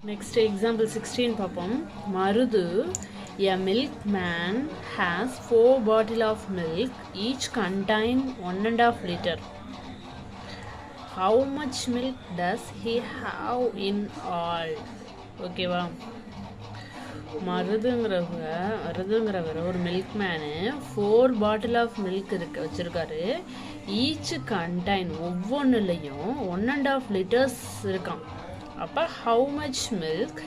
Next example 16 papam. Marudu, a milkman has 4 bottles of milk, each contain 1.5 liter. How much milk does he have in all? Okay va. மருதுங்கிறவர் ஒரு milk man 4 bottle of milk வச்சுருக்காரு. Each contain ஒவ்வொன்றுலையும் 1.5 litres இருக்கான். அப்போ how much milk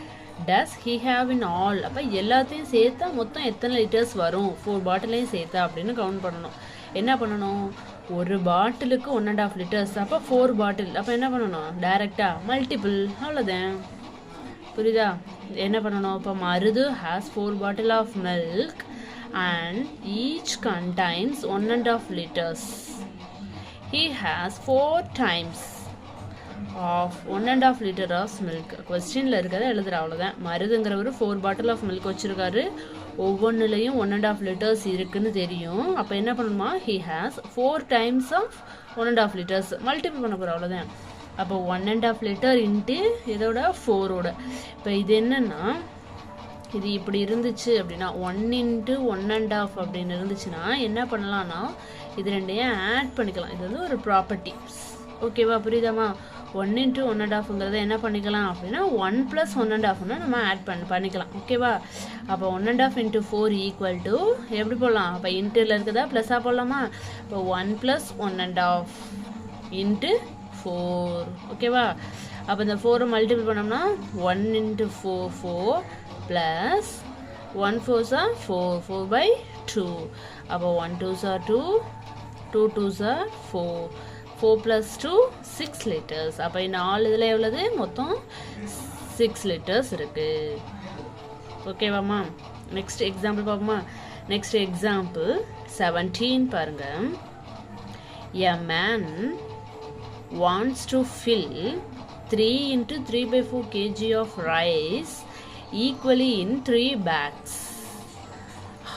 does he have in all? அப்போ எல்லாத்தையும் சேர்த்தா மொத்தம் எத்தனை லிட்டர்ஸ் வரும் 4 பாட்டிலையும் சேர்த்தா அப்படின்னு கவுண்ட் பண்ணணும். என்ன பண்ணணும், ஒரு பாட்டிலுக்கு 1.5 லிட்டர்ஸ், அப்போ 4 பாட்டில். அப்போ என்ன பண்ணணும், டைரெக்டாக மல்டிபிள், அவ்வளோதான். புரியுதா? என்ன பண்ணணும், இப்போ Maruthu has 4 bottle of milk and each contains 1.5 litres. He has 4 times of 1.5 litre of milk. கொஸ்டினில் இருக்கிறத எழுதுகிற, அவ்வளோதான். மருதுங்கிறவர் 4 பாட்டில் ஆஃப் மில்க் வச்சுருக்காரு. ஒவ்வொன்றுலையும் 1.5 லிட்டர்ஸ் இருக்குன்னு தெரியும். அப்போ என்ன பண்ணணுமா, he has 4 times of 1.5 litres. Multiple பண்ண போகிறோம், அவ்வளோதான். அப்போ 1.5 லிட்டர் இன்ட்டு இதோட 4ஓட. இப்போ இது என்னென்னா, இது இப்படி இருந்துச்சு அப்படின்னா 1 × 1.5 அப்படின்னு இருந்துச்சுன்னா என்ன பண்ணலான்னா, இது ரெண்டையும் ஆட் பண்ணிக்கலாம். இது வந்து ஒரு ப்ராப்பர்ட்டி. ஓகேவா, புரியுதாமா? 1 × 1.5ங்கிறத என்ன பண்ணிக்கலாம் அப்படின்னா 1 + 1.5னா நம்ம ஆட் பண்ணிக்கலாம். ஓகேவா? அப்போ 1.5 × 4 = எப்படி போடலாம், அப்போ இன்ட்டில் இருக்குதா ப்ளஸ்ஸாக போடலாமா? இப்போ 1 + 1.5 × 4. ஓகேவா? அப்போ இந்த 4 மல்டிபிள் பண்ணோம்னா 1 × 4 4 ப்ளஸ் 1 4s are 4 4/2. அப்போ 1 2s are 2 2 2s are 4 4 + 2 6 litres. அப்போ இந்த 4 இதில் எவ்வளவு, மொத்தம் 6 லிட்டர்ஸ் இருக்கு. ஓகேவாம்மா? நெக்ஸ்ட் எக்ஸாம்பிள் பார்ப்போமா? நெக்ஸ்ட் எக்ஸாம்பிள் 17 பாருங்க. A man wants to fill 3 × 3/4 kg of rice equally in 3 bags.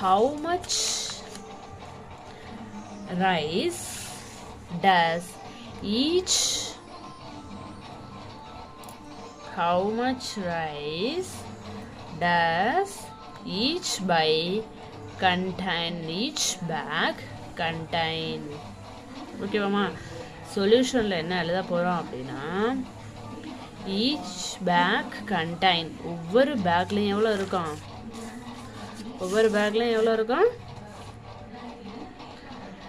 How much rice does each bag contain? ஓகேவாம்மா? சொல்யூஷனில் என்ன எழுத போகிறோம் அப்படின்னா, ஈச் பேக் கண்டைன், ஒவ்வொரு பேக்லையும் எவ்வளோ இருக்கும்,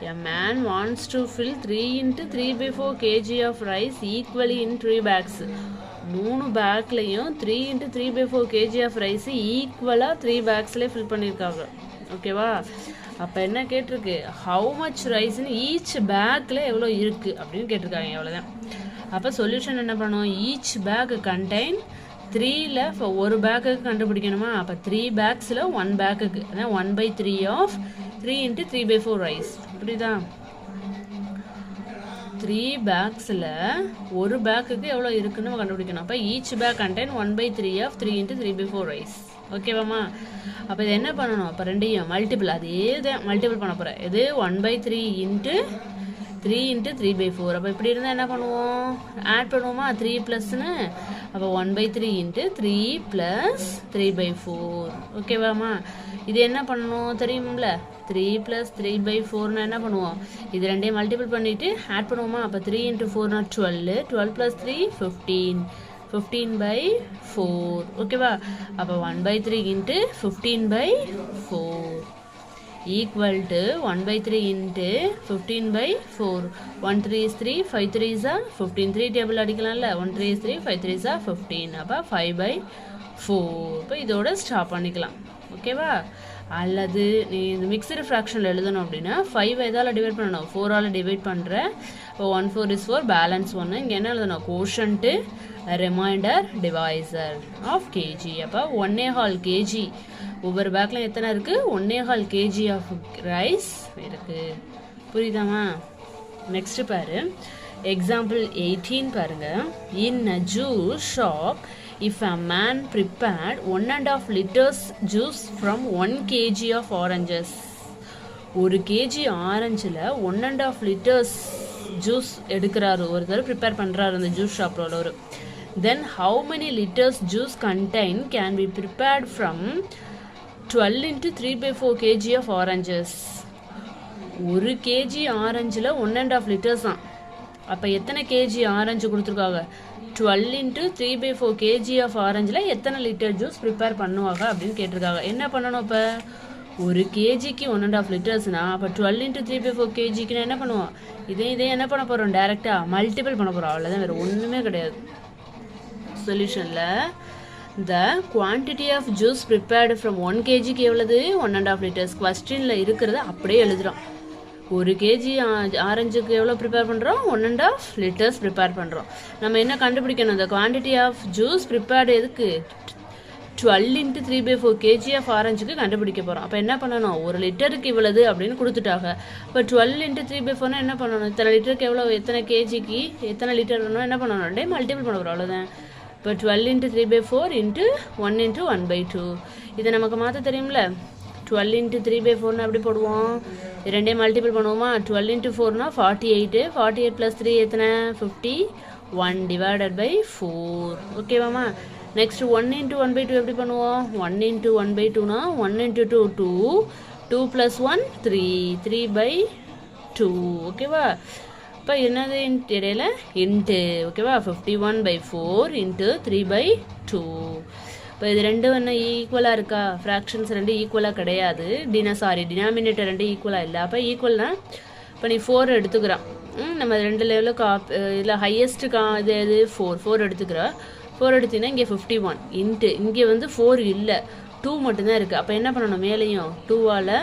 A man wants to fill 3 × 3/4 kg of rice equally in 3 bags. 3 பேக்லையும் 3 × 3/4 kg of rice ஈக்குவலாக 3 பேக்ஸ்லேயே fill பண்ணியிருக்காங்க. ஓகேவா? அப்போ என்ன கேட்டிருக்கு, ஹவு மச் ரைஸ்ன்னு ஈச் பேக்கில் எவ்வளோ இருக்குது அப்படின்னு கேட்டிருக்காங்க. எவ்வளோதான். அப்போ சொல்யூஷன் என்ன பண்ணணும், ஈச் பேக் கண்டைன் 3ல் இப்போ ஒரு பேக்குக்கு கண்டுபிடிக்கணுமா? அப்போ 3 பேக்ஸில் 1 பேக்குக்கு, அதான் 1/3 ஆஃப் 3 × 3/4 ரைஸ். புரியுதா? 3 பேக்ஸில் ஒரு பேக்குக்கு எவ்வளோ இருக்குன்னு நம்ம கண்டுபிடிக்கணும். அப்போ each pack contain 1/3 of 3 × 3/4 rice. ஓகேவாம்மா? அப்போ இது என்ன பண்ணணும், அப்போ ரெண்டையும் மல்டிபிள், அதே தான் மல்டிபிள் பண்ண போகிறேன். இது 1/3 × 3 × 3/4. அப்போ இப்படி இருந்தால் என்ன பண்ணுவோம், ஆட் பண்ணுவோமா 3 ப்ளஸ்ன்னு. அப்போ 1/3 × 3 + 3/4. ஓகேவாம்மா? இது என்ன பண்ணணும் தெரியுமில்ல, 3 + 3/4னா என்ன பண்ணுவோம், இது ரெண்டையும் மல்டிபிள் பண்ணிவிட்டு ஆட் பண்ணுவோமா? அப்போ 3 × 4 = 12 12 + 3 15 15/4. ஓகேவா? அப்போ 1/3 × 15/4 equal to 1/3 × 15/4. 1 3 is 3 5 3s are 15. 3 table அடிக்கலாம்ல, 1 3 is 3 5 3s are 15. அப்போ 5/4. இப்போ இதோட ஸ்டாப் பண்ணிக்கலாம். ஓகேவா? அல்லது நீ இந்த மிக்சடு ஃப்ராக்ஷனில் எழுதணும் அப்படின்னா 5 எதால் டிவைட் பண்ணணும், 4ஆல் டிவைட் பண்ணுறேன். இப்போ 1 4 is 4 பேலன்ஸ் 1. இங்கே என்ன எழுதணும், quotient remainder divisor of kg. அப்போ 1.25 kg. ஒவ்வொரு பேக்கில் எத்தனை இருக்குது, 1.25 kg ஆஃப் ரைஸ் இருக்குது. புரியுதாம்மா? நெக்ஸ்ட் பாரு, எக்ஸாம்பிள் 18 பாருங்க. In a juice shop, if a man prepared 1.5 liters juice from 1 kg of oranges. 1 kg ஆரஞ்சில் 1.5 liters juice எடுக்கிறாரு, ஒருத்தர் ப்ரிப்பேர் பண்ணுறாரு அந்த ஜூஸ் ஷாப்பில் ஒரு. then how many liters juice contain can be prepared from 12 into 3/4 kg of oranges? 1 kg ஆரஞ்சில் 1.5 liters தான். அப்போ எத்தனை KG orange கொடுத்துருக்காங்க? 12 into 3/4 kg of ஆரஞ்சில் எத்தனை லிட்டர் ஜூஸ் ப்ரிப்பேர் பண்ணுவாங்க அப்படின்னு கேட்டிருக்காங்க. என்ன பண்ணணும்? இப்போ 1 kgக்கு 1.5 லிட்டர்ஸ்னா அப்போ 12 into 3/4 kgக்குன்னா என்ன பண்ணுவோம்? இதே என்ன பண்ண போகிறோம்? டேரெக்டாக மல்டிபிள் பண்ண போகிறோம். அவ்வளோதான், வேறு ஒன்றுமே கிடையாது. சொல்யூஷனில் the quantity of juice prepared from 1 kgக்கு எவ்வளவு? 1.5 liters. கொஸ்டினில் இருக்கிறத அப்படியே எழுதுகிறோம். 1 kg ஆரஞ்சுக்கு எவ்வளோ ப்ரிப்பேர் பண்ணுறோம்? 1.5 liters ப்ரிப்பேர் பண்ணுறோம். நம்ம என்ன கண்டுபிடிக்கணும்? இந்த குவான்டிட்டி ஆஃப் ஜூஸ் ப்ரிப்பேர்டு எதுக்கு? 12 into 3/4 kg ஆஃப் ஆரஞ்சுக்கு கண்டுபிடிக்க போகிறோம். அப்போ என்ன பண்ணணும்? 1 லிட்டருக்கு இவ்வளவு அப்படின்னு கொடுத்துட்டாங்க. இப்போ 12 into 3/4 என்ன பண்ணணும்? இத்தனை லிட்டருக்கு எவ்வளோ, எத்தனை கேஜிக்கு எத்தனை லிட்டர் வேணும்? என்ன பண்ணணும்? மல்டிபிள் பண்ண போகிறோம். அவ்வளோதான். இப்போ 12 into 3/4 into 1 into 1/2. இதை நமக்கு மாற்ற தெரியும்ல. 12 into 3/4 எப்படி போடுவோம்? ரெண்டே மல்டிபிள் பண்ணுவோமா? 12 into 4 48. 48 plus 3 எத்தனை? 51 divided by 4. ஓகேவாமா? நெக்ஸ்ட் 1 into 1/2 எப்படி பண்ணுவோம்? 1 into 1/2 1 into 2 2. 2 plus 1 3. 3/2. ஓகேவா? இப்போ என்னது இடையில? இன்ட்டு. ஓகேவா? 51/4 into 3/2. இப்போ இது ரெண்டும் என்ன ஈக்குவலாக இருக்கா? ஃப்ராக்ஷன்ஸ் ரெண்டு ஈக்குவலாக கிடையாது. டினாமினேட்டர் ரெண்டு ஈக்குவலாக இல்லை. அப்போ ஈக்குவல்னா இப்போ நீ 4 எடுத்துக்கிறான். நம்ம 2 லெவலுக்கு இதில் ஹையஸ்ட்டு இது எது? 4 எடுத்துக்கிறா. 4 எடுத்தீங்கன்னா இங்கே 51 இன்ட்டு இங்கே 4 இல்லை, 2 மட்டும்தான் இருக்குது. அப்போ என்ன பண்ணணும்? மேலேயும் 2ஆல்